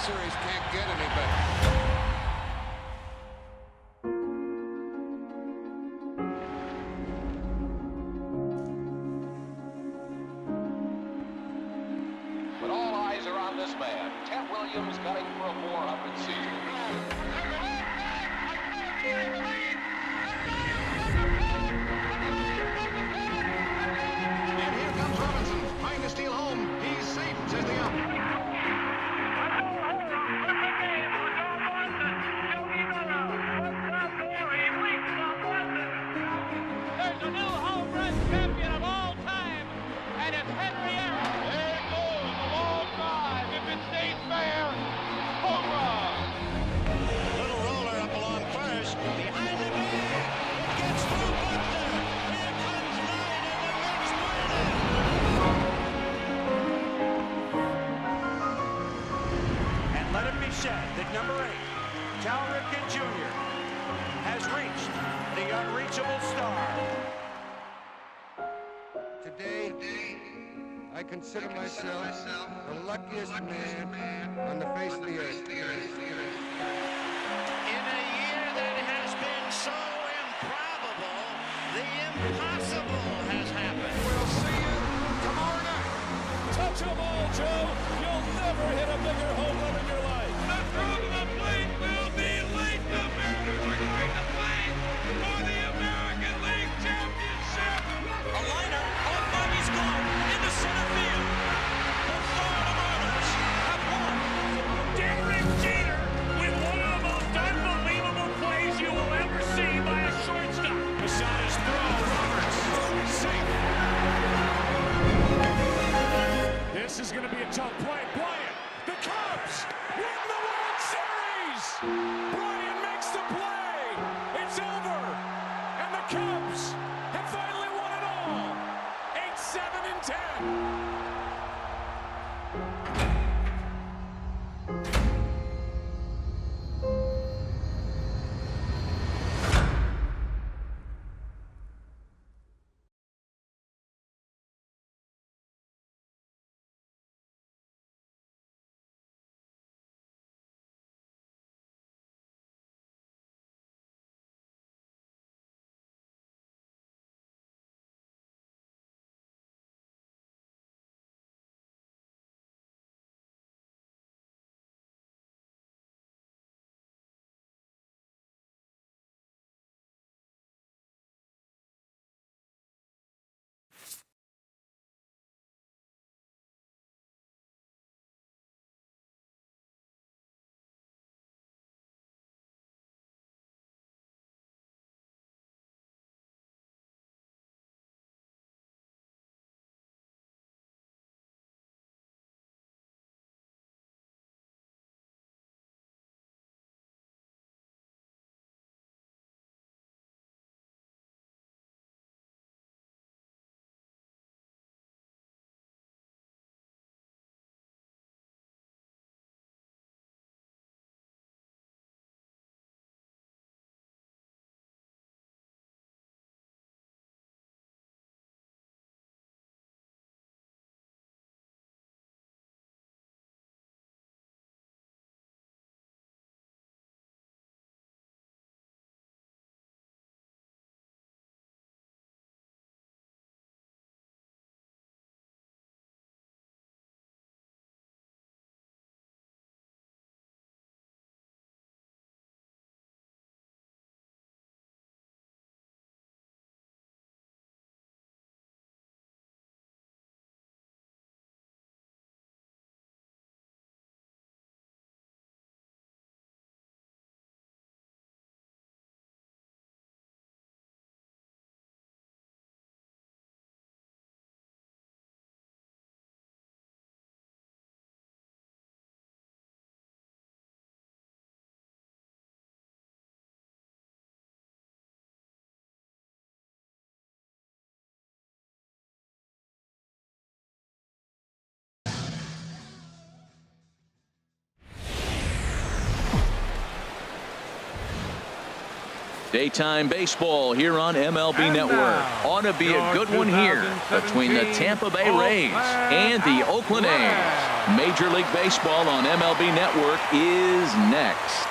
series can't get any better. But all eyes are on this man, Ted Williams, gunning for a 400 season. And here comes Robinson, trying to steal home. He's safe, says the ump. There's a new home run champion of all time, and it's Henry Aaron. There it goes, a long drive. If it stays fair, home run. Little roller up along first. Behind the bag. It gets through Butler. Here comes Knight, and the Mets win it. And let it be said that number 8, Cal Ripken Jr., has reached the unreachable star. Today, I consider myself the luckiest man on the face of the earth. In a year that has been so improbable, the impossible has happened. We'll see you tomorrow night. Touch 'em all, Joe. You'll never hit a bigger home run in your life. The throw to the plate will be late. The Mariners are going to play for the American League Championship. A liner off Bobby's glove into center field. The Florida Marlins have won. Derek Jeter with one of the most unbelievable plays you will ever see by a shortstop. Posada's throw, Roberts, safe. This is going to be a tough play. Bryant, the Cubs win the World Series. Bryant makes the play. It's over. And the Cubs have finally won it all. 8-7-10. Daytime baseball here on MLB Network. Ought to be a good one here between the Tampa Bay Rays and the Oakland A's. Major League Baseball on MLB Network is next.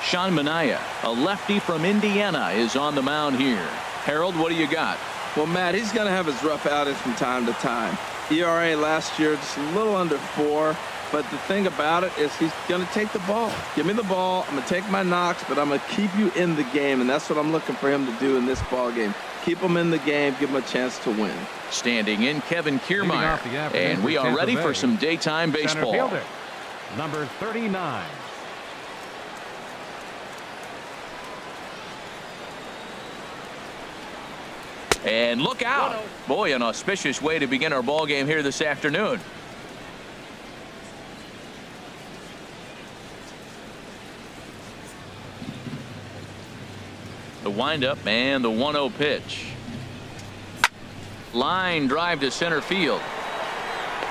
Sean Manaea, a lefty from Indiana, is on the mound here. Harold, what do you got? Well, Matt, he's going to have his rough outings from time to time. ERA last year just a little under 4. But the thing about it is he's going to take the ball. Give me the ball. I'm going to take my knocks, but I'm going to keep you in the game. And that's what I'm looking for him to do in this ball game. Keep him in the game. Give him a chance to win. Standing in, Kevin Kiermaier. And we are ready for some daytime baseball. Center fielder, number 39. And look out. Boy, an auspicious way to begin our ball game here this afternoon. The windup and the 1-0 pitch. Line drive to center field.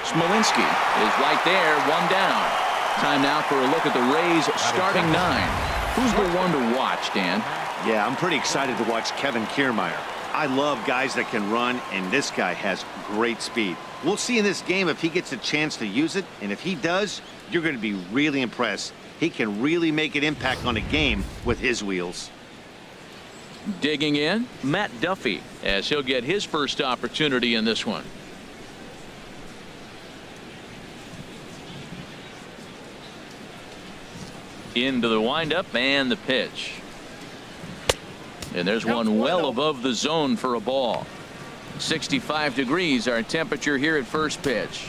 Smolinski is right there, 1 down. Time now for a look at the Rays starting 9. Who's the one to watch, Dan? Yeah, I'm pretty excited to watch Kevin Kiermaier. I love guys that can run, and this guy has great speed. We'll see in this game if he gets a chance to use it, and if he does, you're going to be really impressed. He can really make an impact on a game with his wheels. Digging in, Matt Duffy, as he'll get his first opportunity in this one. Into the windup and the pitch. And there's one well above the zone for a ball. 65 degrees our temperature here at first pitch.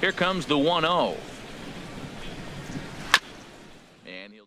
Here comes the 1-0. And he'll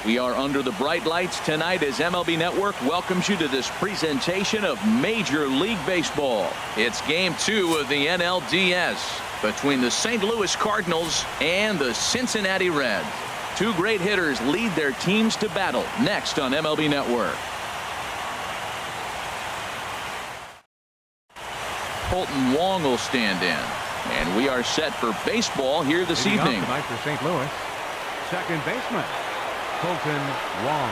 We are under the bright lights tonight as MLB Network welcomes you to this presentation of Major League Baseball. It's Game 2 of the NLDS between the St. Louis Cardinals and the Cincinnati Reds. Two great hitters lead their teams to battle next on MLB Network. Colton Wong will stand in. And we are set for baseball here this evening. Tonight for St. Louis, second baseman Colton Wong.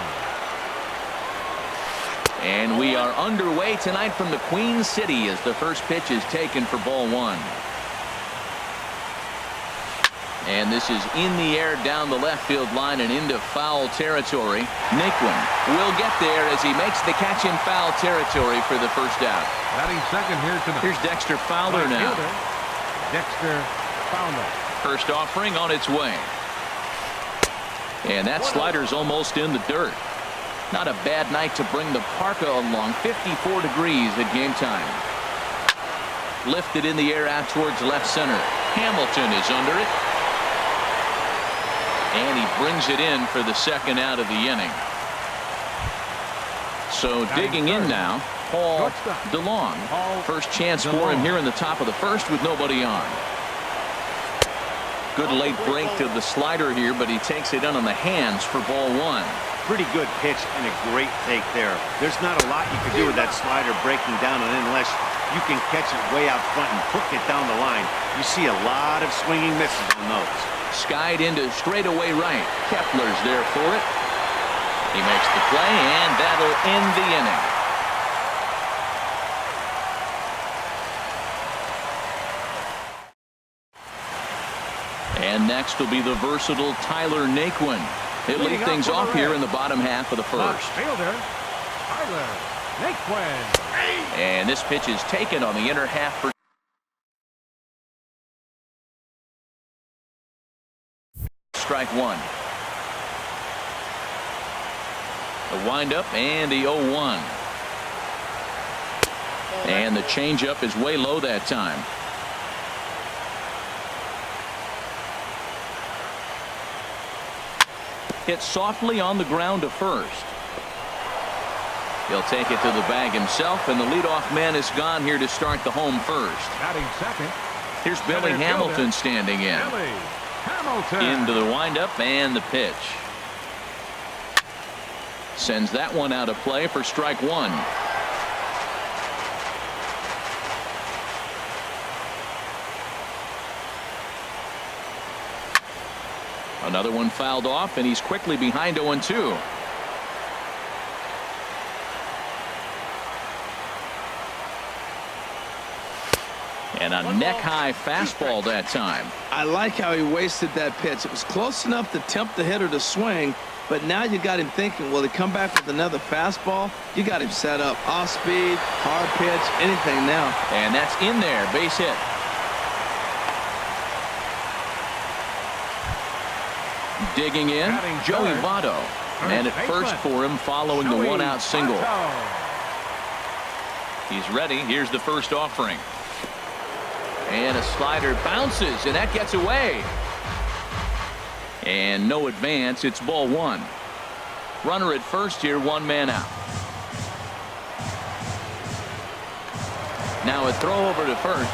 And we are underway tonight from the Queen City as the first pitch is taken for ball one. And this is in the air down the left field line and into foul territory. Naquin will get there as he makes the catch in foul territory for the first out. Batting second here tonight. Here's Dexter Fowler now. Dexter Fowler. First offering on its way. And that slider's almost in the dirt. Not a bad night to bring the parka along. 54 degrees at game time. Lifted in the air out towards left center. Hamilton is under it. And he brings it in for the second out of the inning. So digging in now, Paul DeLong. First chance for him here in the top of the first with nobody on. Good late break to the slider here, but he takes it in on the hands for ball one. Pretty good pitch and a great take there. There's not a lot you can do with that slider breaking down and unless you can catch it way out front and hook it down the line. You see a lot of swinging misses on those. Skied into straightaway right. Kepler's there for it. He makes the play, and that'll end the inning. And next will be the versatile Tyler Naquin. He'll lead things off here in the bottom half of the first. Fielder, Tyler Naquin. And this pitch is taken on the inner half for strike one. The windup and the 0-1. And the changeup is way low that time. Hit softly on the ground to first. He'll take it to the bag himself, and the leadoff man is gone here to start the home first. Batting second. Here's Billy Hamilton standing in. Billy Hamilton. Into the windup and the pitch. Sends that one out of play for strike one. Another one fouled off, and he's quickly behind 0-2. And a neck-high fastball that time. I like how he wasted that pitch. It was close enough to tempt the hitter to swing, but now you got him thinking, will he come back with another fastball? You got him set up. Off speed, hard pitch, anything now. And that's in there. Base hit. Digging in, Joey Votto. Man at first for him following the one-out single. He's ready. Here's the first offering. And a slider bounces, and that gets away. And no advance. It's ball one. Runner at first here, one man out. Now a throw over to first.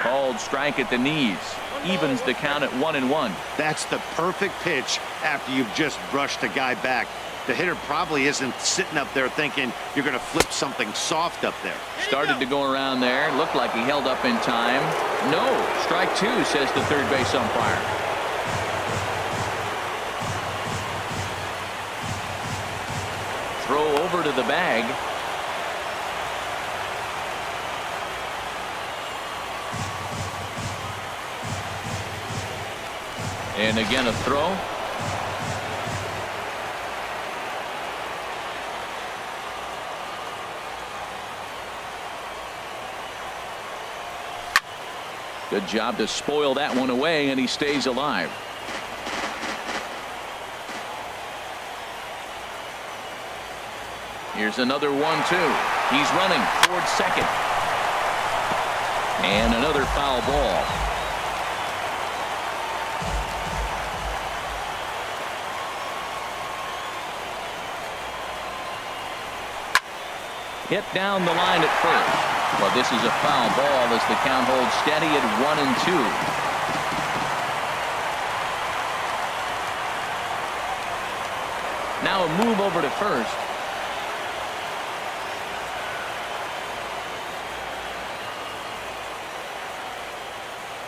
Called strike at the knees. Evens the count at 1-1. That's the perfect pitch after you've just brushed a guy back. The hitter probably isn't sitting up there thinking you're going to flip something soft up there. Started to go around there. Looked like he held up in time. No. Strike two, says the third base umpire. Throw over to the bag. And again a throw. Good job to spoil that one away, and he stays alive. Here's another 1-2. He's running towards second. And another foul ball. Hit down the line at first. Well, this is a foul ball as the count holds steady at 1-2. Now a move over to first.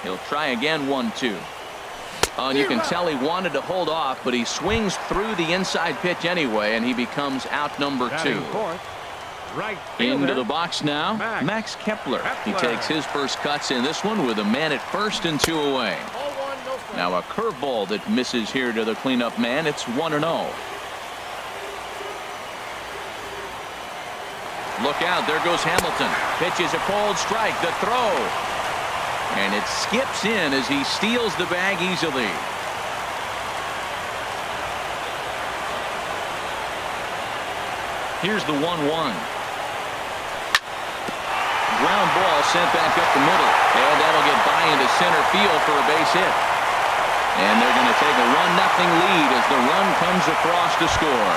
He'll try again, 1-2. And you can tell he wanted to hold off, but he swings through the inside pitch anyway, and he becomes out number 2. Right Into the box now, Max Kepler. He takes his first cuts in this one with a man at first and 2 away. Now a curveball that misses here to the cleanup man. It's 1-0. Look out, there goes Hamilton. Pitches a cold strike, the throw. And it skips in as he steals the bag easily. Here's the 1-1. Ground ball sent back up the middle, and that'll get by into center field for a base hit. And they're going to take a 1-0 lead as the run comes across to score.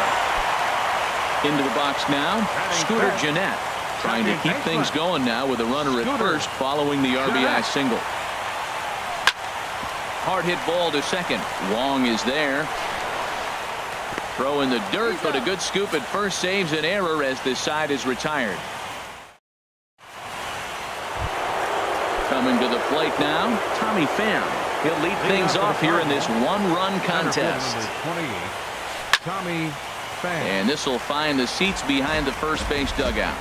Into the box now, Scooter Gennett, trying to keep things going now with a runner at first following the RBI single. Hard hit ball to second. Wong is there. Throw in the dirt, but a good scoop at first saves an error as this side is retired. Coming to the plate now, Tommy Pham. He'll lead things off here in this one-run contest. Tommy Pham. And this will find the seats behind the first base dugout.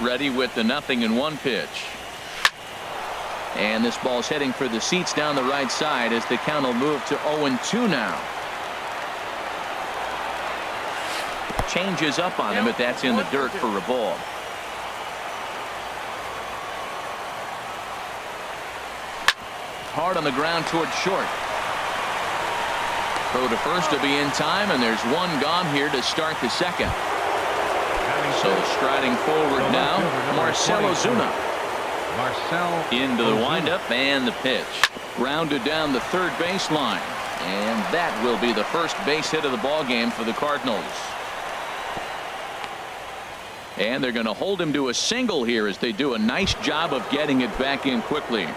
Ready with the 0-1 pitch. And this ball's heading for the seats down the right side as the count will move to 0-2 now. Changes up on him, but that's in the dirt for a ball. Hard on the ground towards short. Throw to first to be in time, and there's one gone here to start the second. So striding forward now, Marcell Ozuna. Into the windup and the pitch. Grounded down the third baseline. And that will be the first base hit of the ball game for the Cardinals. And they're going to hold him to a single here as they do a nice job of getting it back in quickly.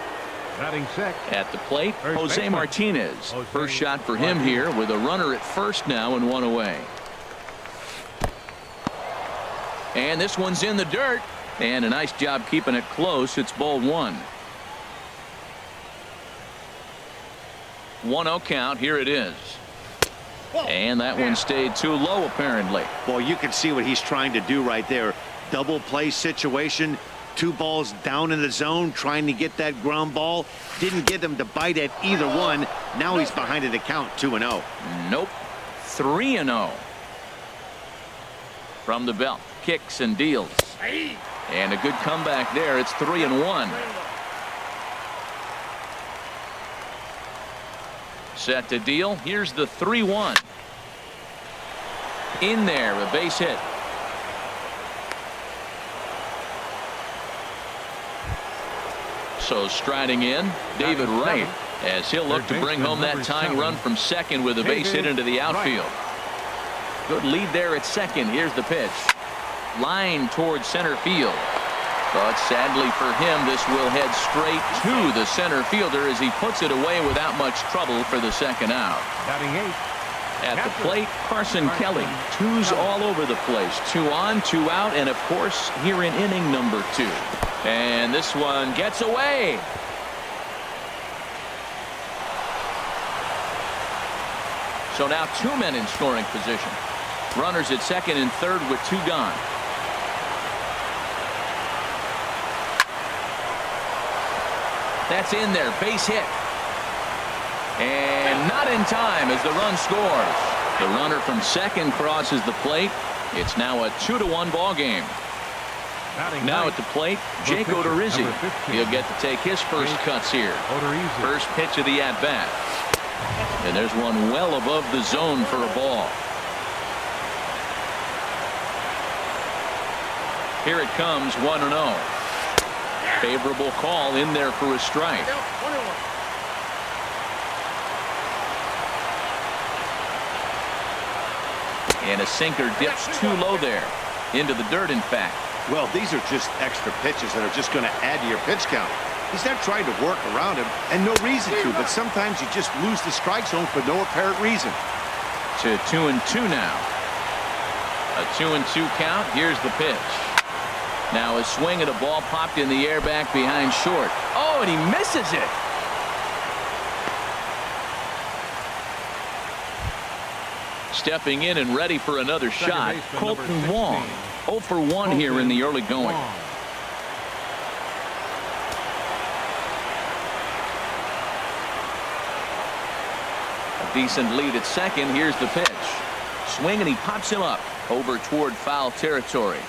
At the plate, Jose Martinez. First shot for him here with a runner at first now and 1 away. And this one's in the dirt. And a nice job keeping it close. It's ball 1. 1-0 count. Here it is. And that one stayed too low apparently. Well, you can see what he's trying to do right there. Double play situation. 2 balls down in the zone trying to get that ground ball. Didn't get him to bite at either one. Now he's behind in the count 2-0. Nope. 3-0. From the belt. Kicks and deals. And a good comeback there. It's 3-1. Set to deal. Here's the 3-1. In there, a base hit. So striding in, David Wright, as he'll look to bring home that tying run from second with a base hit into the outfield. Good lead there at second. Here's the pitch. Line towards center field. But sadly for him, this will head straight to the center fielder as he puts it away without much trouble for the second out. At the plate, Carson Kelly. 2s all over the place. 2 on, 2 out, and of course here in inning number 2. And this one gets away. So now 2 men in scoring position. Runners at second and third with 2 gone. That's in there. Base hit. And not in time as the run scores. The runner from second crosses the plate. It's now a 2-1 ball game. Now at the plate, Jake Odorizzi. He'll get to take his first cuts here. First pitch of the at-bat. And there's one well above the zone for a ball. Here it comes, 1-0. Favorable call in there for a strike. And a sinker dips too low there. Into the dirt, in fact. Well, these are just extra pitches that are just going to add to your pitch count. He's not trying to work around him, and no reason to, but sometimes you just lose the strike zone for no apparent reason. To 2-2 now. A 2-2 count. Here's the pitch. Now a swing and a ball popped in the air back behind short. Oh, and he misses it. Stepping in and ready for another shot, Colton Wong. 0 for 1 here in the early going. A decent lead at second. Here's the pitch. Swing and he pops him up over toward foul territory.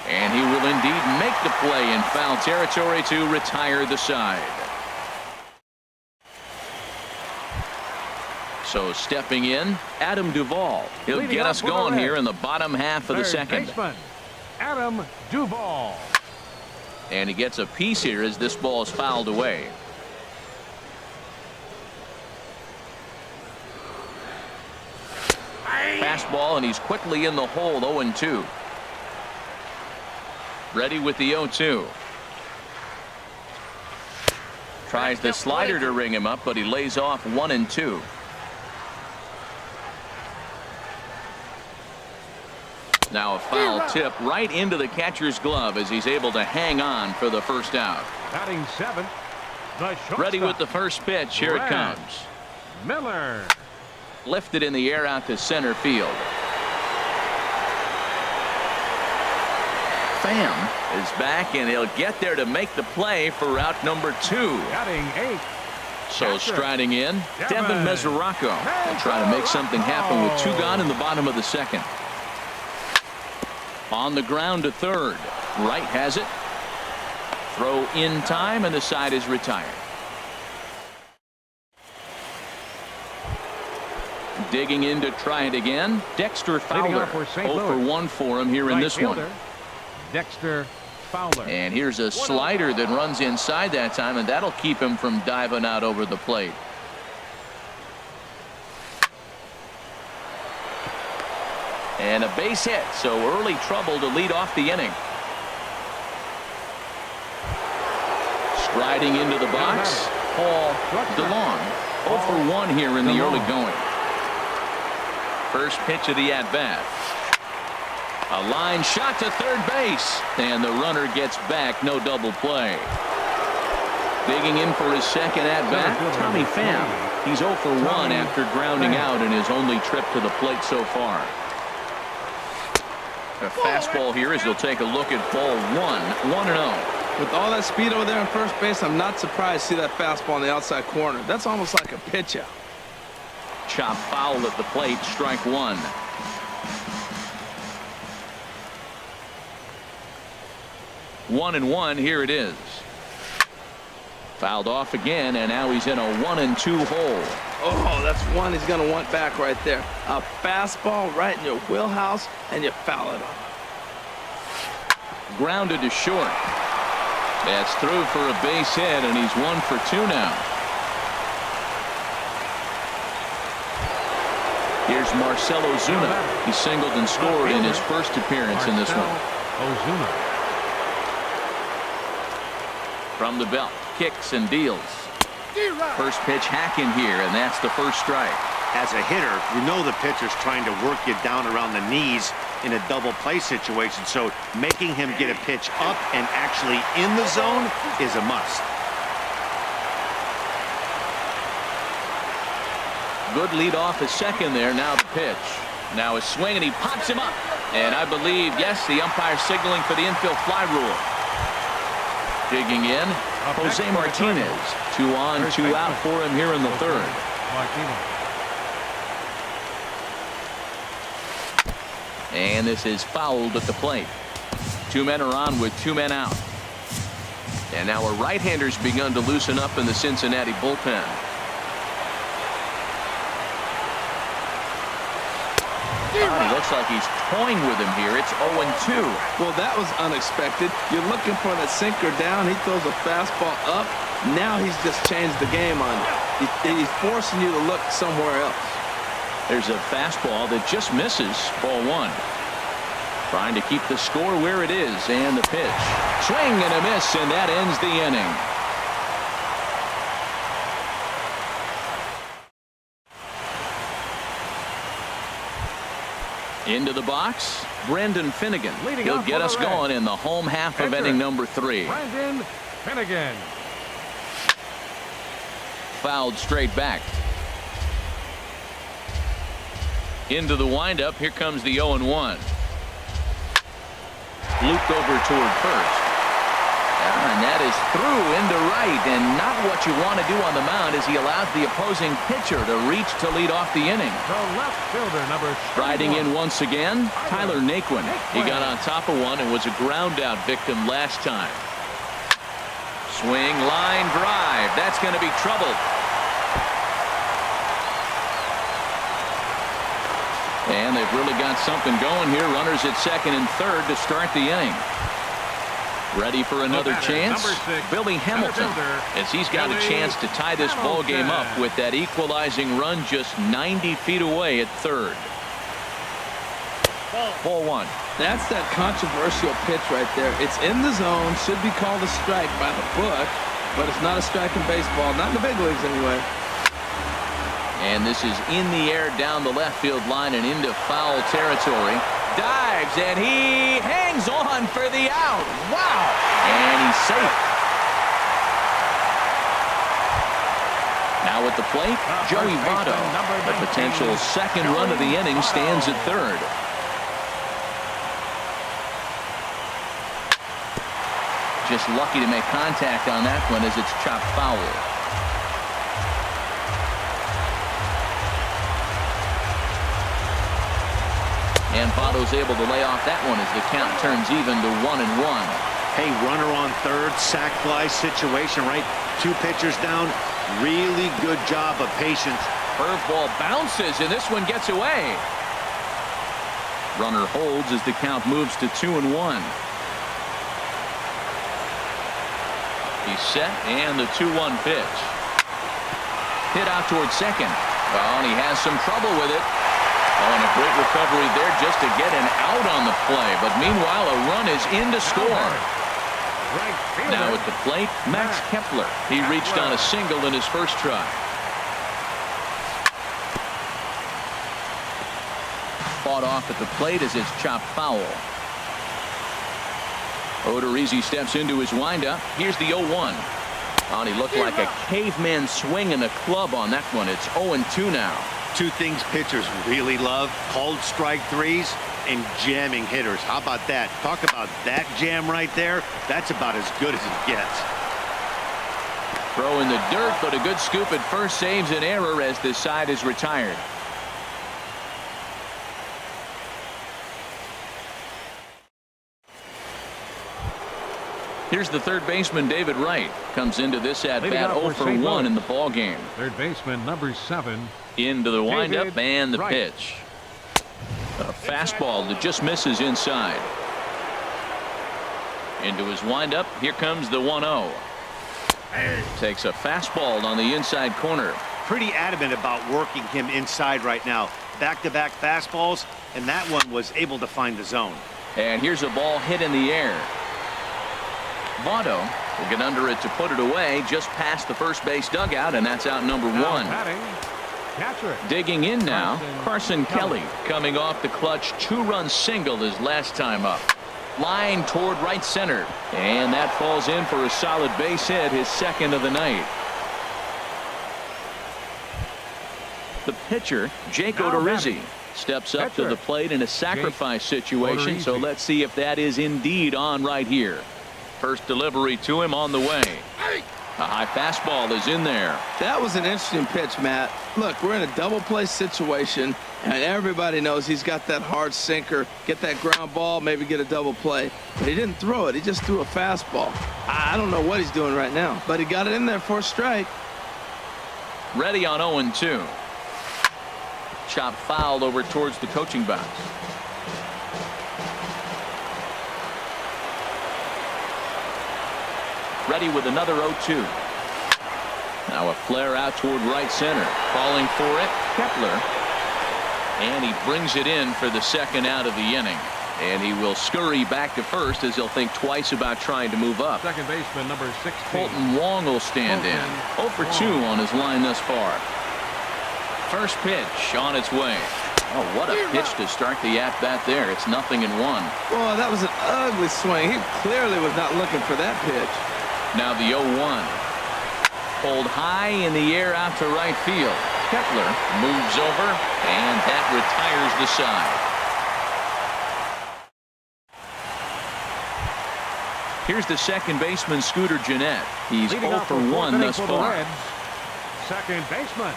And he will indeed make the play in foul territory to retire the side. So stepping in, Adam Duvall. He'll get us going here in the bottom half of the second. Adam Duvall. And he gets a piece here as this ball is fouled away. Fastball, and he's quickly in the hole. 0-2. Ready with the 0-2. Tries the slider to ring him up, but he lays off 1-2. Now a foul tip right into the catcher's glove as he's able to hang on for the first out. Batting 7th, the shortstop. Ready with the first pitch. Here it comes. Miller. Lifted in the air out to center field. Pham is back, and he'll get there to make the play for out number 2. Batting 8th. So striding in, Devin Mesoraco will try to make something happen with 2 gone in the bottom of the second. On the ground to third. Right has it. Throw in time, and the side is retired. Digging in to try it again, Dexter Fowler. 0 for 1 for him here in this one. Dexter Fowler. And here's a slider that runs inside that time, and that'll keep him from diving out over the plate. And a base hit, so early trouble to lead off the inning. Striding into the box, Paul DeLong. 0 for 1 here in the early going. First pitch of the at-bat. A line shot to third base, and the runner gets back. No double play. Digging in for his second at-bat, Tommy Pham. He's 0 for 1 after grounding out in his only trip to the plate so far. A fastball here as he'll take a look at ball 1, 1-0. With all that speed over there in first base, I'm not surprised to see that fastball in the outside corner. That's almost like a pitch out. Chop foul at the plate, strike 1. One and one, here it is. Fouled off again, and now he's in a 1-2 hole. Oh, that's one he's going to want back right there. A fastball right in your wheelhouse, and you foul it off. Grounded to short. That's through for a base hit, and he's 1 for 2 now. Here's Marcell Ozuna. He singled and scored in his first appearance in this one. Ozuna. From the belt, kicks and deals. First pitch hacking here, and that's the first strike. As a hitter, you know the pitcher's trying to work you down around the knees in a double play situation, so making him get a pitch up and actually in the zone is a must. Good lead off at second there. Now the pitch. Now a swing, and he pops him up. And I believe, yes, the umpire signaling for the infield fly rule. Digging in, Jose Martinez. 2 on, 2 out for him here in the third. And this is fouled at the plate. 2 men are on with 2 men out. And now a right-hander's begun to loosen up in the Cincinnati bullpen. It looks like he's toying with him here. It's 0-2. Well, that was unexpected. You're looking for the sinker down. He throws a fastball up. Now he's just changed the game on you. He's forcing you to look somewhere else. There's a fastball that just misses. Ball 1. Trying to keep the score where it is, and the pitch. Swing and a miss, and that ends the inning. Into the box, Brendan Finnegan. Leading He'll off get for us the Reds. going in the home half of Enter inning number 3. Brendan Finnegan. Fouled straight back. Into the windup. Here comes the 0-1. Looped over toward first. And that is through into right, and not what you want to do on the mound as he allows the opposing pitcher to reach to lead off the inning. The left fielder, number 31. Riding in once again, Tyler Naquin. He got on top of one and was a ground out victim last time. Swing, line drive. That's going to be trouble. And they've really got something going here. Runners at second and third to start the inning. Ready for another chance? Billy Hamilton, as he's got a chance to tie this ball game up with that equalizing run just 90 feet away at third. Ball 1. That's that controversial pitch right there. It's in the zone, should be called a strike by the book, but it's not a strike in baseball, not in the big leagues anyway. And this is in the air down the left field line and into foul territory. Dives, and he hangs on for the out. Wow! And he's safe. Now at the plate, Joey Votto. The potential second run of the inning stands at third. Just lucky to make contact on that one as it's chopped foul. And Votto's able to lay off that one as the count turns even to 1-1. Hey, runner on third, sac fly situation, right? 2 pitchers down. Really good job of patience. Curveball bounces, and this one gets away. Runner holds as the count moves to 2-1. He's set, and the 2-1 pitch. Hit out towards second. Well, and he has some trouble with it. Oh, and a great recovery there just to get an out on the play. But meanwhile, a run is in to score. Now at the plate, Max Kepler. He reached on a single in his first try. Fought off at the plate as it's chopped foul. Odorizzi steps into his windup. Here's the 0-1. Oh, and he looked like a caveman swinging a club on that one. It's 0-2 now. 2 things pitchers really love: called strike threes and jamming hitters. How about that? Talk about that jam right there. That's about as good as it gets. Throw in the dirt, but a good scoop at first saves an error as this side is retired. Here's the third baseman, David Wright. Comes into this at bat 0 for 1 in the ball game. Third baseman, number 7. Into the windup and the Wright. pitch. A fastball that just misses inside. Into his windup. Here comes the 1-0. Takes a fastball on the inside corner. Pretty adamant about working him inside right now. Back-to-back fastballs, and that one was able to find the zone. And here's a ball hit in the air. Votto will get under it to put it away just past the first base dugout, and that's out number 1. Digging in now, Carson Kelly, coming off the clutch 2-run single his last time up. Line toward right center, and that falls in for a solid base hit, his second of the night. The pitcher, Jake Odorizzi, steps up to the plate in a sacrifice situation, so let's see if that is indeed on right here. First delivery to him on the way. A high fastball is in there. That was an interesting pitch, Matt. Look, we're in a double play situation, and everybody knows he's got that hard sinker. Get that ground ball, maybe get a double play. But he didn't throw it. He just threw a fastball. I don't know what he's doing right now, but he got it in there for a strike. Ready on 0-2. Chop fouled over towards the coaching box. Ready with another 0-2. Now a flare out toward right center. Falling for it, Kepler. And he brings it in for the second out of the inning. And he will scurry back to first as he'll think twice about trying to move up. Second baseman, number 16. Colton Wong will stand in. 0 for 2 on his line thus far. First pitch on its way. Oh, what a pitch to start the at-bat there. It's 0-1. Boy, that was an ugly swing. He clearly was not looking for that pitch. Now the 0-1. Pulled high in the air out to right field. Kepler moves over, and that retires the side. Here's the second baseman, Scooter Gennett. He's 0 for 1 thus far. Second baseman,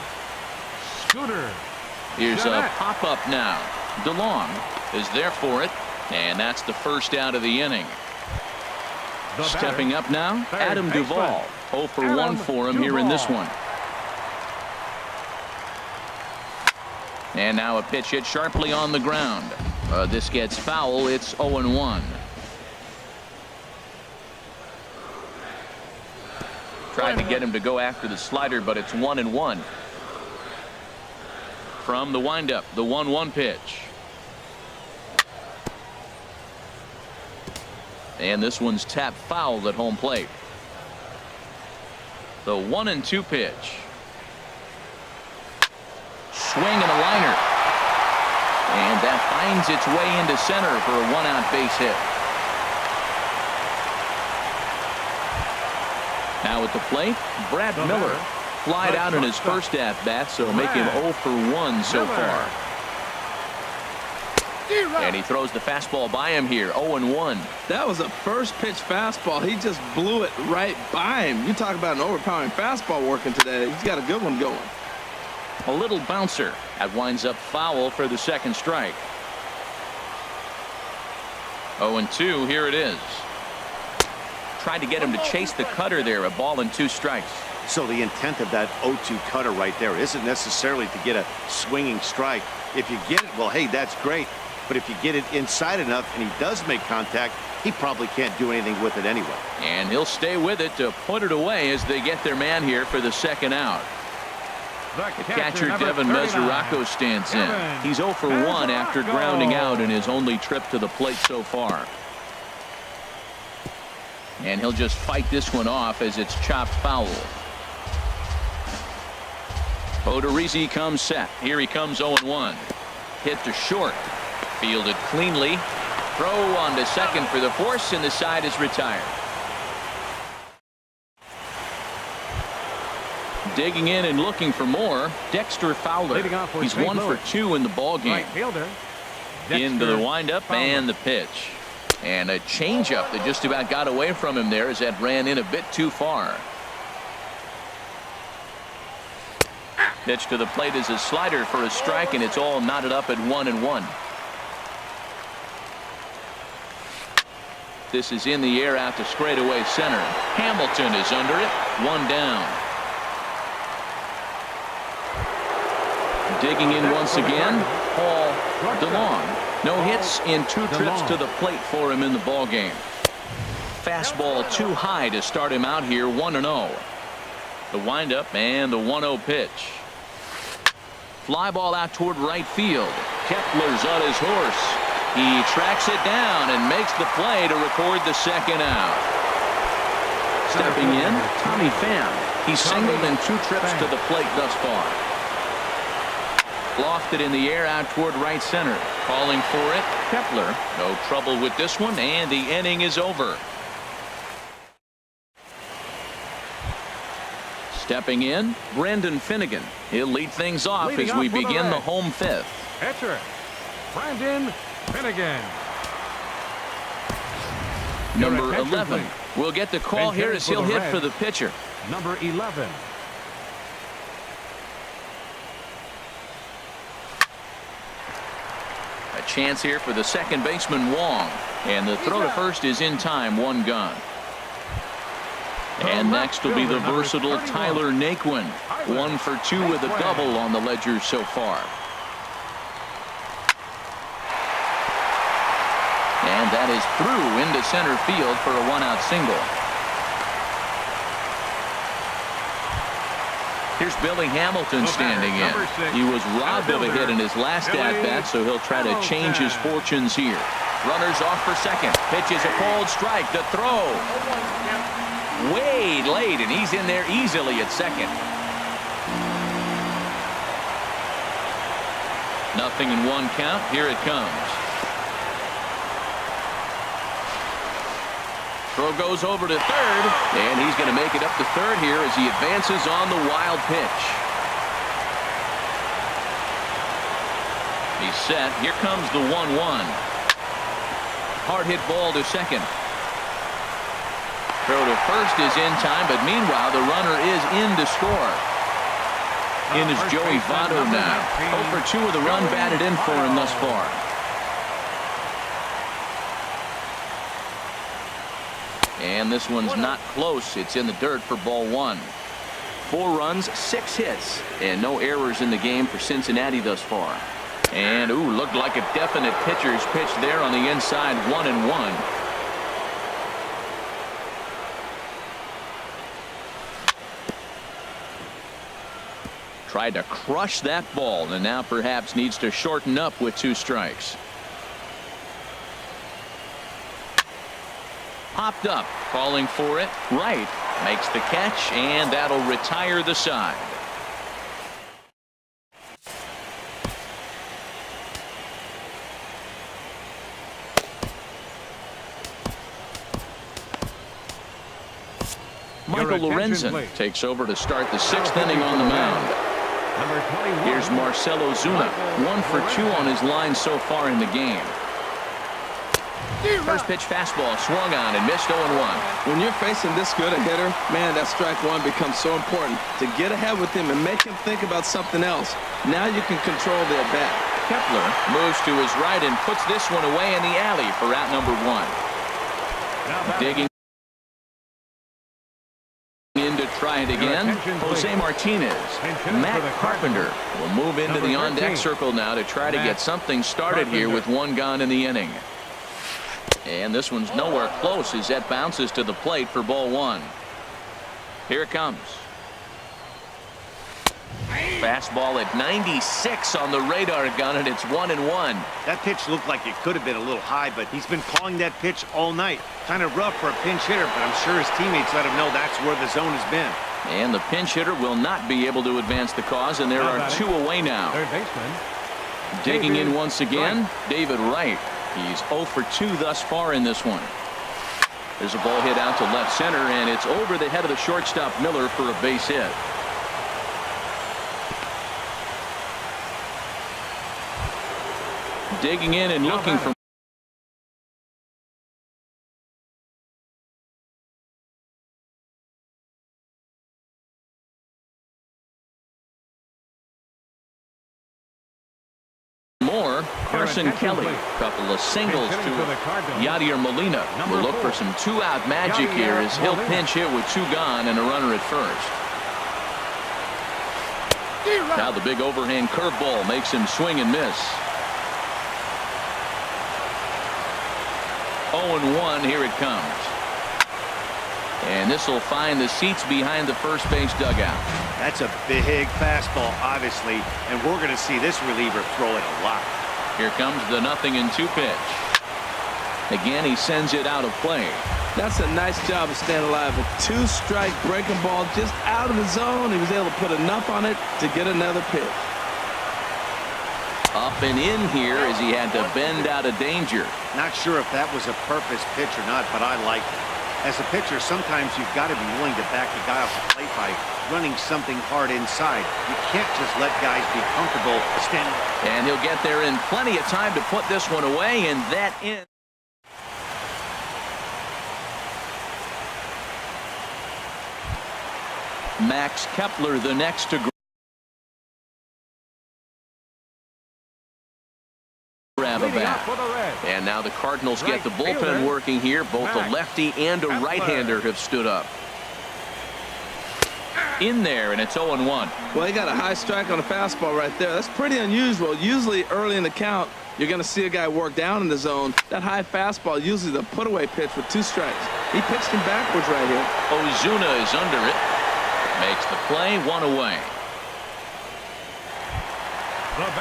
Scooter. Here's a Gennett. pop-up now. DeLong is there for it, and that's the first out of the inning. Stepping up now, Adam Duvall. 0 for 1 for him here in this one. And now a pitch hit sharply on the ground. This gets foul. It's 0-1. Tried to get him to go after the slider, but it's 1-1. From the windup, the 1-1 pitch. And this one's tapped foul at home plate. The 1-2 pitch. Swing and a liner. And that finds its way into center for a 1-out base hit. Now at the plate, Brad Miller. Flied out in his first at-bat, so make him 0 for 1 so far. And he throws the fastball by him here, 0-1. That was a first pitch fastball. He just blew it right by him. You talk about an overpowering fastball working today. He's got a good one going. A little bouncer. That winds up foul for the second strike. 0-2, here it is. Tried to get him to chase the cutter there, a ball and 2 strikes. So the intent of that 0-2 cutter right there isn't necessarily to get a swinging strike. If you get it, well, hey, that's great. But if you get it inside enough and he does make contact, he probably can't do anything with it anyway. And he'll stay with it to put it away as they get their man here for the second out. The catcher, Devin Mesoraco, stands in. He's 0 for 1 after grounding out in his only trip to the plate so far. And he'll just fight this one off as it's chopped foul. Odorizzi comes set. Here he comes 0-1. Hit to short. Fielded cleanly. Throw on to second for the force, and the side is retired. Digging in and looking for more, Dexter Fowler. He's 1 for 2 in the ball game. Into the windup and the pitch. And a changeup that just about got away from him there as that ran in a bit too far. Pitch to the plate is a slider for a strike, and it's all knotted up at 1-1. This is in the air out to straightaway center. Hamilton is under it. 1 down. Digging in once again, Paul DeLong. No hits in 2 trips to the plate for him in the ball game. Fastball too high to start him out here, 1-0. The windup and the 1-0 pitch. Fly ball out toward right field. Kepler's on his horse. He tracks it down and makes the play to record the second out. Stepping in, Tommy Pham. He's singled in 2 trips to the plate thus far. Lofted in the air out toward right center. Calling for it, Kepler. No trouble with this one, and the inning is over. Stepping in, Brendan Finnegan. He'll lead things off as we begin the home 5th. Pitcher, Brendan Finnegan. Number 11 will get the call here as he'll hit for the pitcher. Number 11. A chance here for the second baseman, Wong. And the throw to first is in time, 1 gone. And next will be the versatile Tyler Naquin. 1 for 2 with a double on the ledger so far. And that is through into center field for a 1-out single. Here's Billy Hamilton standing in. He was robbed of a hit in his last at-bat, so he'll try to change his fortunes here. Runners off for second. Pitch is a called strike. The throw. Way late, and he's in there easily at second. 0-1 count. Here it comes. Throw goes over to third, and he's going to make it up to third here as he advances on the wild pitch. He's set. Here comes the 1-1. Hard hit ball to second. Throw to first is in time, but meanwhile the runner is in to score. In is Joey Votto now. 0 for 2 with a run batted in for him thus far. And this one's not close. It's in the dirt for ball 1. 4 runs, 6 hits, and no errors in the game for Cincinnati thus far. And looked like a definite pitcher's pitch there on the inside. 1-1. Tried to crush that ball, and now perhaps needs to shorten up with 2 strikes. Popped up, calling for it. Right, makes the catch, and that'll retire the side. Michael Lorenzen takes over to start the 6th inning on the mound. Here's Marcell Ozuna, 1 for 2 on his line so far in the game. First pitch fastball swung on and missed 0-1. When you're facing this good a hitter, man, that strike 1 becomes so important to get ahead with him and make him think about something else. Now you can control the at bat. Kepler moves to his right and puts this one away in the alley for out number 1. Digging in to try it again. Jose Martinez. Matt Carpenter will move into the on-deck circle now to try to get something started here with 1 gone in the inning. And this one's nowhere close as that bounces to the plate for ball 1. Here it comes. Fastball at 96 on the radar gun, and it's 1-1. That pitch looked like it could have been a little high, but he's been calling that pitch all night. Kind of rough for a pinch hitter, but I'm sure his teammates let him know that's where the zone has been. And the pinch hitter will not be able to advance the cause, and there are 2 away now. Third baseman. Digging in once again, David Wright. He's 0 for 2 thus far in this one. There's a ball hit out to left center, and it's over the head of the shortstop Miller for a base hit. Digging in and looking for more. Carson Kelly, couple of singles to Yadier Molina. Will look for some 2-out magic here as he'll pinch hit with 2 gone and a runner at first. Now the big overhand curveball makes him swing and miss. 0-1. Here it comes. And this will find the seats behind the first base dugout. That's a big fastball, obviously, and we're going to see this reliever throw it a lot. Here comes the 0-2 pitch. Again, he sends it out of play. That's a nice job of staying alive. A 2-strike breaking ball just out of the zone. He was able to put enough on it to get another pitch. Up and in here as he had to bend out of danger. Not sure if that was a purpose pitch or not, but I like it. As a pitcher, sometimes you've got to be willing to back the guy off the plate by running something hard inside. You can't just let guys be comfortable standing. And he'll get there in plenty of time to put this one away, and that in. Max Kepler the next to grab a bat. And now the Cardinals get the bullpen working here. Both a lefty and a right-hander have stood up. In there, and it's 0-1. Well, he got a high strike on a fastball right there. That's pretty unusual. Usually early in the count, you're going to see a guy work down in the zone. That high fastball, usually the put-away pitch with 2 strikes. He pitched him backwards right here. Ozuna is under it. Makes the play, 1 away.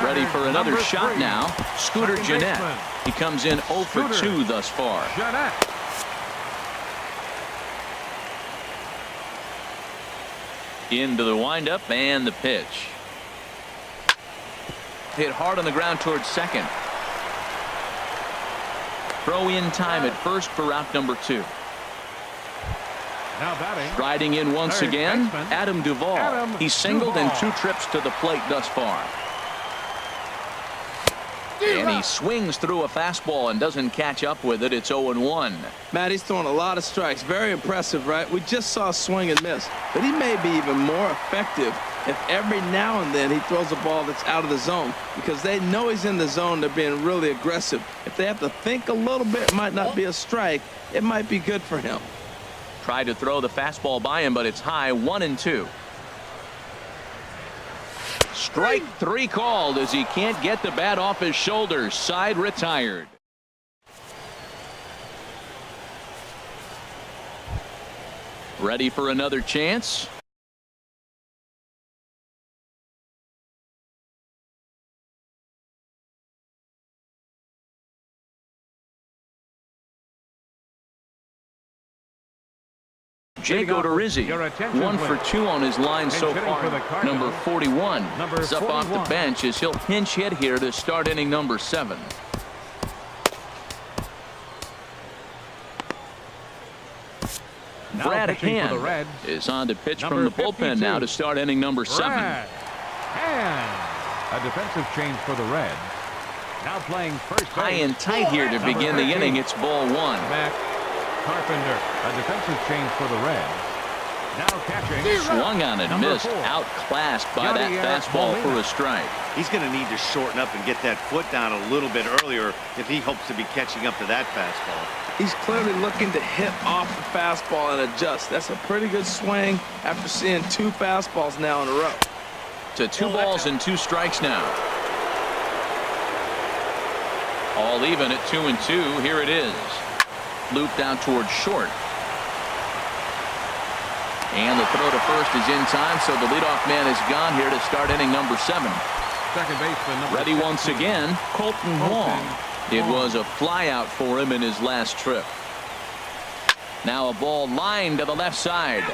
Ready for another shot now. Scooter Gennett. He comes in 0 for 2 thus far. Into the windup and the pitch. hit hard on the ground towards second. Throw in time at first for route number 2. Now batting. Riding in once Third again, baseman, Adam Duvall. Adam He's singled in Duvall. 2 trips to the plate thus far. And he swings through a fastball and doesn't catch up with it. It's 0-1. Matt, he's throwing a lot of strikes. Very impressive, right? We just saw a swing and miss. But he may be even more effective if every now and then he throws a ball that's out of the zone, because they know he's in the zone. They're being really aggressive. If they have to think a little bit, it might not be a strike. It might be good for him. Tried to throw the fastball by him, but it's high. 1-2. Strike 3 called as he can't get the bat off his shoulders. Side retired. Ready for another chance? Jake Odorizzi, 1 for 2 on his line so far. Number 41 is up off the bench as he'll pinch hit here to start inning number 7. Brad Hand is on to pitch from the bullpen now to start inning number 7. And a defensive change for the Reds. Now playing first base. High and tight here to begin the inning. It's ball 1. Mac Carpenter, a defensive change for the Reds. Now catching. Swung on it, missed. Outclassed by that fastball for a strike. He's going to need to shorten up and get that foot down a little bit earlier if he hopes to be catching up to that fastball. He's clearly looking to hit off the fastball and adjust. That's a pretty good swing after seeing 2 fastballs now in a row. To 2 balls and 2 strikes now. All even at 2-2. Here it is. Looped out towards short. And the throw to first is in time, so the leadoff man is gone here to start inning number 7. Second baseman number Ready 16. once again, Colton Wong. It was a flyout for him in his last trip. Now a ball lined to the left side,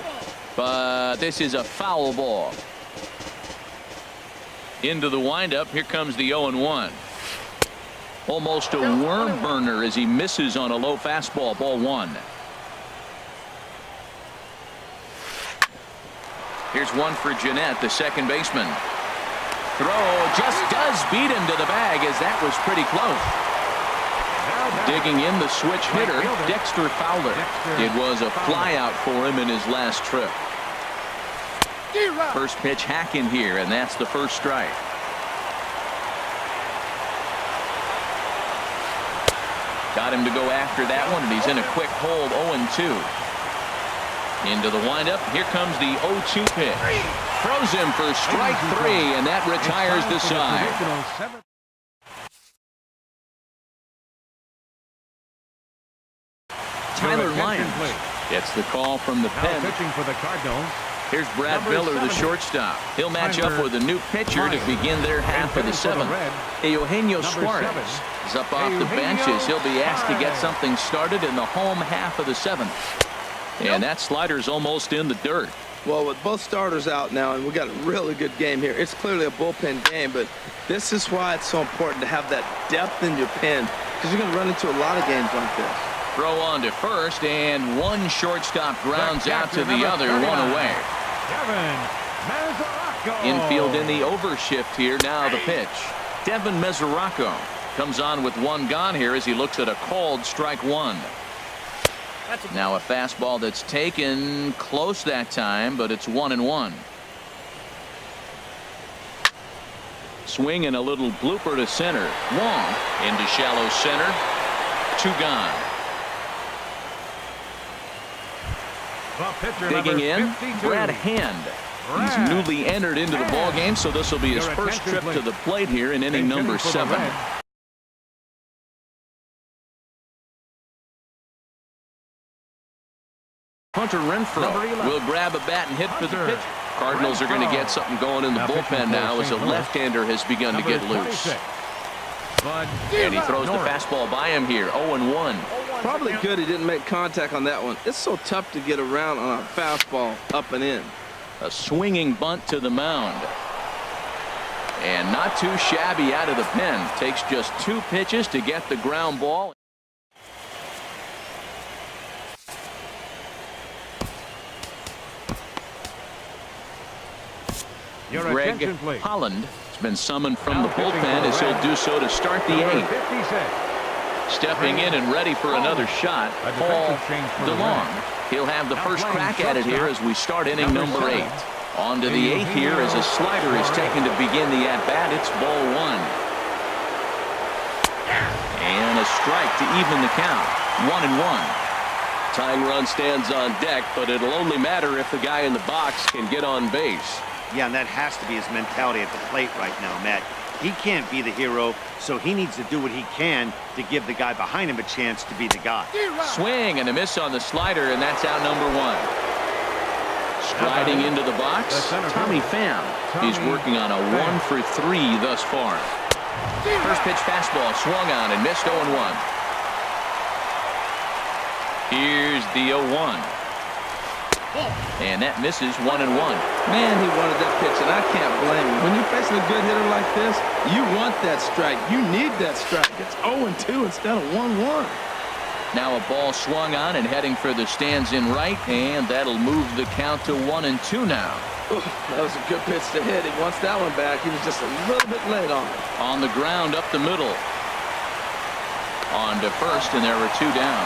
but this is a foul ball. Into the windup, here comes the 0-1. Almost a worm burner as he misses on a low fastball. Ball 1. Here's one for Jeanette, the second baseman. Throw just does beat him to the bag, as that was pretty close. Digging in the switch hitter, Dexter Fowler. It was a flyout for him in his last trip. First pitch hacking here, and that's the first strike. Got him to go after that one, and he's in a quick hold. 0-2. Into the windup. Here comes the 0-2 pitch. Throws him for strike 3, and that retires the side. Tyler Lyons gets the call from the pen. Pitching for the Cardinals. Here's Brad Miller, the shortstop. He'll match up with a new pitcher to begin their half of the 7th. Eugenio Suarez is up off the bench as he'll be asked to get something started in the home half of the 7th. And that slider's almost in the dirt. Well, with both starters out now, and we got a really good game here. It's clearly a bullpen game, but this is why it's so important to have that depth in your pen, because you're going to run into a lot of games like this. Throw on to first, and one shortstop grounds out to the other, 1 away. Infield in the overshift here. Now the pitch. Devin Mesoraco comes on with 1 gone here as he looks at a called strike 1. Now a fastball that's taken close that time, but it's 1-1. Swing and a little blooper to center. Wong into shallow center. 2 gone. Digging in, Brad Hand. He's newly entered into the ball game, so this will be his first trip to the plate here in inning number 7. Hunter Renfroe will grab a bat and hit for the pitch. Cardinals are going to get something going in the bullpen now as a left-hander has begun to get loose. And he throws the fastball by him here. 0-1. Probably good he didn't make contact on that one. It's so tough to get around on a fastball up and in. A swinging bunt to the mound. And not too shabby out of the pen. Takes just 2 pitches to get the ground ball. Your Greg attention, please. Holland has been summoned from the bullpen as he'll do so to start the 8th. 56. Stepping in and ready for another shot, Paul DeLong. He'll have the first crack at it here as we start inning number 8. On to the 8th here as a slider is taken to begin the at-bat. It's ball 1. And a strike to even the count. 1-1. Tying run stands on deck, but it'll only matter if the guy in the box can get on base. Yeah, and that has to be his mentality at the plate right now, Matt. He can't be the hero, so he needs to do what he can to give the guy behind him a chance to be the guy. Swing and a miss on the slider, and that's out number 1. Striding into the box, Tommy Pham. He's working on a 1 for 3 thus far. First pitch fastball swung on and missed 0-1. Here's the 0-1. And that misses 1-1. Man, he wanted that pitch, and I can't blame him. When you're facing a good hitter like this, you want that strike. You need that strike. It's 0-2 instead of 1-1. Now a ball swung on and heading for the stands in right, and that'll move the count to 1-2 now. Ooh, that was a good pitch to hit. He wants that one back. He was just a little bit late on it. On the ground up the middle. On to first, and there were 2 down.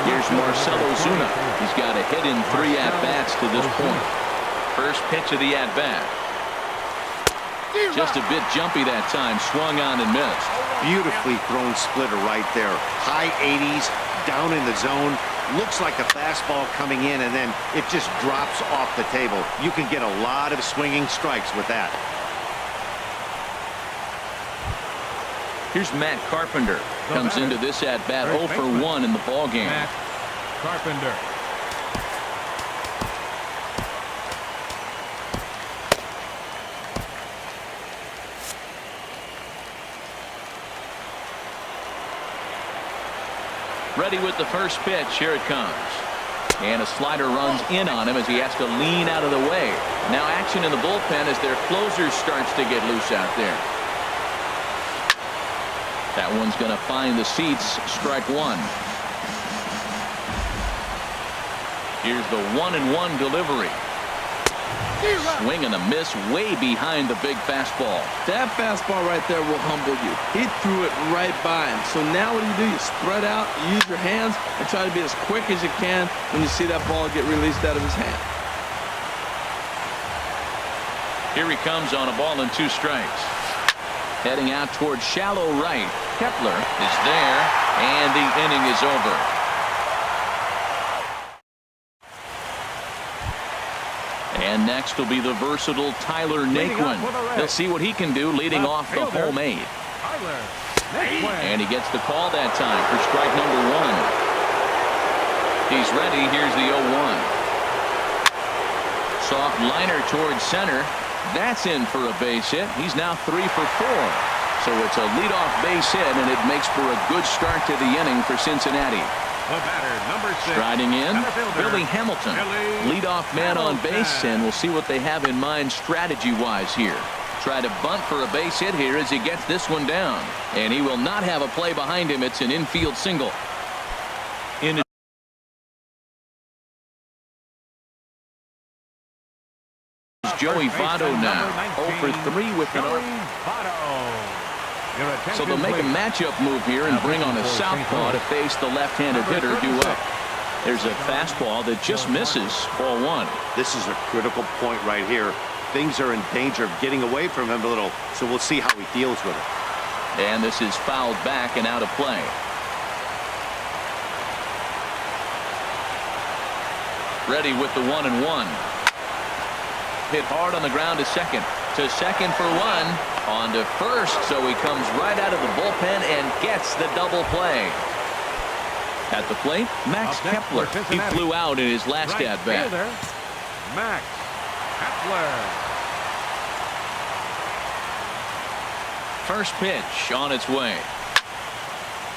Here's Marcell Ozuna. He's got a hit in 3 at-bats to this point. First pitch of the at-bat. Just a bit jumpy that time. Swung on and missed. Beautifully thrown splitter right there. High 80s, down in the zone. Looks like a fastball coming in, and then it just drops off the table. You can get a lot of swinging strikes with that. Here's Matt Carpenter. Comes into this at-bat 0 for 1 in the ballgame. Matt Carpenter. Ready with the first pitch. Here it comes. And a slider runs in on him as he has to lean out of the way. Now action in the bullpen as their closer starts to get loose out there. That one's going to find the seats. Strike 1. Here's the 1-1 delivery. Swing and a miss way behind the big fastball. That fastball right there will humble you. He threw it right by him. So now what do? You spread out, you use your hands, and try to be as quick as you can when you see that ball get released out of his hand. Here he comes on a ball and 2 strikes. Heading out towards shallow right. Kepler is there, and the inning is over. And next will be the versatile Tyler Naquin. He'll see what he can do leading off the home 8. And he gets the call that time for strike number 1. He's ready. Here's the 0-1. Soft liner towards center. That's in for a base hit. He's now 3 for 4. So it's a leadoff base hit, and it makes for a good start to the inning for Cincinnati. The batter, number 6. Striding in, Billy Hamilton. Leadoff man on base, and we'll see what they have in mind strategy-wise here. Try to bunt for a base hit here as he gets this one down. And he will not have a play behind him. It's an infield single. In Joey Votto now. 0 for 3 with an So they'll make a matchup move here and bring on a southpaw to face the left-handed hitter due up. There's a fastball that just misses. Ball 1. This is a critical point right here. Things are in danger of getting away from him a little, so we'll see how he deals with it. And this is fouled back and out of play. Ready with the 1-1. Hit hard on the ground to second. To second for 1. On to first, so he comes right out of the bullpen and gets the double play. At the plate, Max Kepler. He flew out in his last at-bat. Max Kepler. First pitch on its way.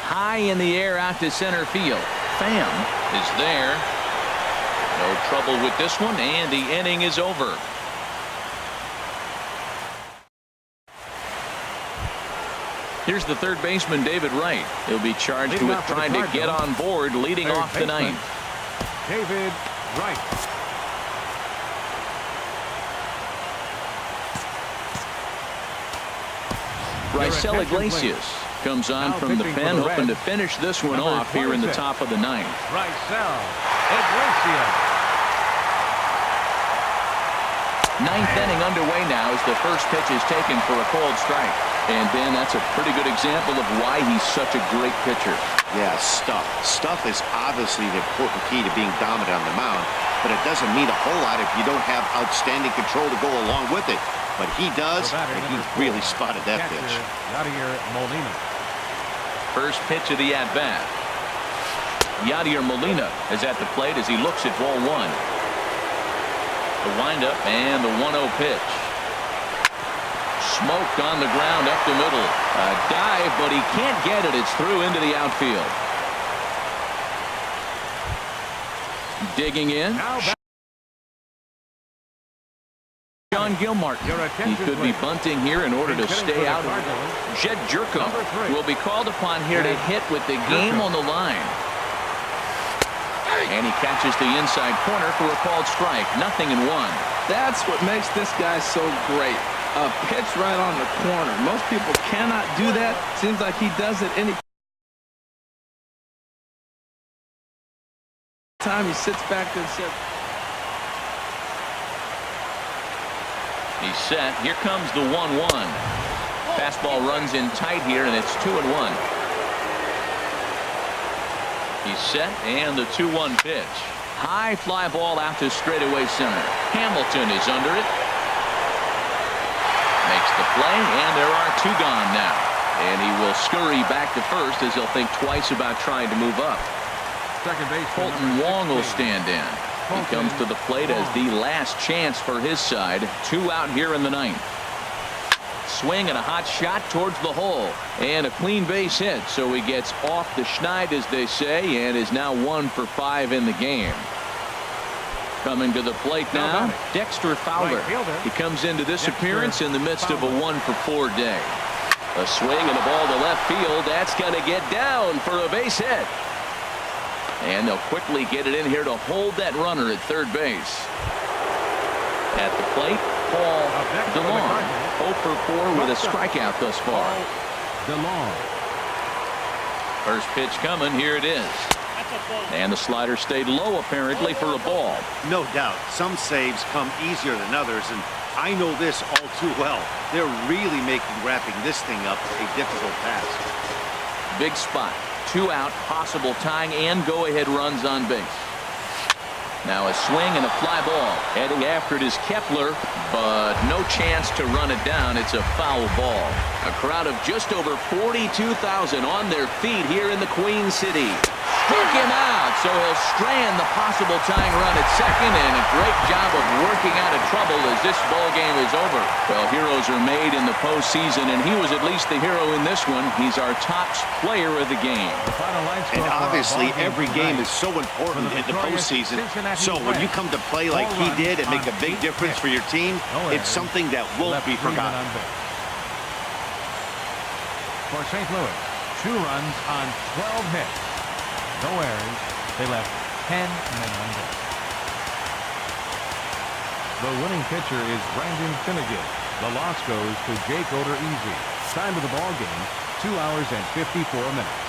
High in the air out to center field. Pham is there. No trouble with this one, and the inning is over. Here's the third baseman, David Wright. He'll be charged Leading with off for the trying to get Cardinals, on board, leading third off the baseman, ninth. David Wright. Raisel Iglesias comes on Now from the pitching for pen, the hoping to Reds, finish this one number off here in the 26. top of the ninth. Raisel Iglesias. Ninth inning underway now as the first pitch is taken for a cold strike. And, Ben, that's a pretty good example of why he's such a great pitcher. Yeah, stuff. Stuff is obviously the important key to being dominant on the mound, but it doesn't mean a whole lot if you don't have outstanding control to go along with it. But he does, and he really spotted that pitch. Yadier Molina. First pitch of the at-bat. Yadier Molina is at the plate as he looks at ball one. The windup and the 1-0 pitch. Smoked on the ground up the middle. A dive, but he can't get it. It's through into the outfield. Digging in. John Gilmartin. He could be bunting here in order to stay out. Jed Jerko will be called upon here to hit with the game on the line. And he catches the inside corner for a called strike. 0-1. That's what makes this guy so great. A pitch right on the corner. Most people cannot do that. Seems like he does it any time he sits back there and says. He's set. Here comes the 1-1. Fastball runs in tight here, and it's 2-1. He's set, and the 2-1 pitch. High fly ball out to straightaway center. Hamilton is under it. Makes the play, and there are two gone now. And he will scurry back to first as he'll think twice about trying to move up. Second base. Colton Wong will stand in. He comes to the plate as the last chance for his side. 2 out here in the ninth. Swing and a hot shot towards the hole. And a clean base hit. So he gets off the schneid, as they say, and is now 1 for 5 in the game. Coming to the plate now, Dexter Fowler. He comes into this appearance in the midst of a 1 for 4 day. A swing and a ball to left field. That's going to get down for a base hit. And they'll quickly get it in here to hold that runner at third base. At the plate, Paul DeLong. 0 for 4 with a strikeout thus far. DeLong. First pitch coming. Here it is. And the slider stayed low apparently for a ball. No doubt. Some saves come easier than others, and I know this all too well. They're really making wrapping this thing up a difficult task. Big spot. 2 out, possible tying and go-ahead runs on base. Now a swing and a fly ball. Heading after it is Kepler, but no chance to run it down. It's a foul ball. A crowd of just over 42,000 on their feet here in the Queen City. Struck him out, so he'll strand the possible tying run at second, and a great job of working out of trouble as this ball game is over. Well, heroes are made in the postseason, and he was at least the hero in this one. He's our top player of the game. And obviously, every game is so important in the postseason. So when you come to play like he did and make a big difference for your team, it's something that won't be forgotten. For St. Louis, 2 runs on 12 hits. No errors. They left 10 men on base. The winning pitcher is Brandon Finnegan. The loss goes to Jake Odorizzi. Time of the ball game, 2 hours and 54 minutes.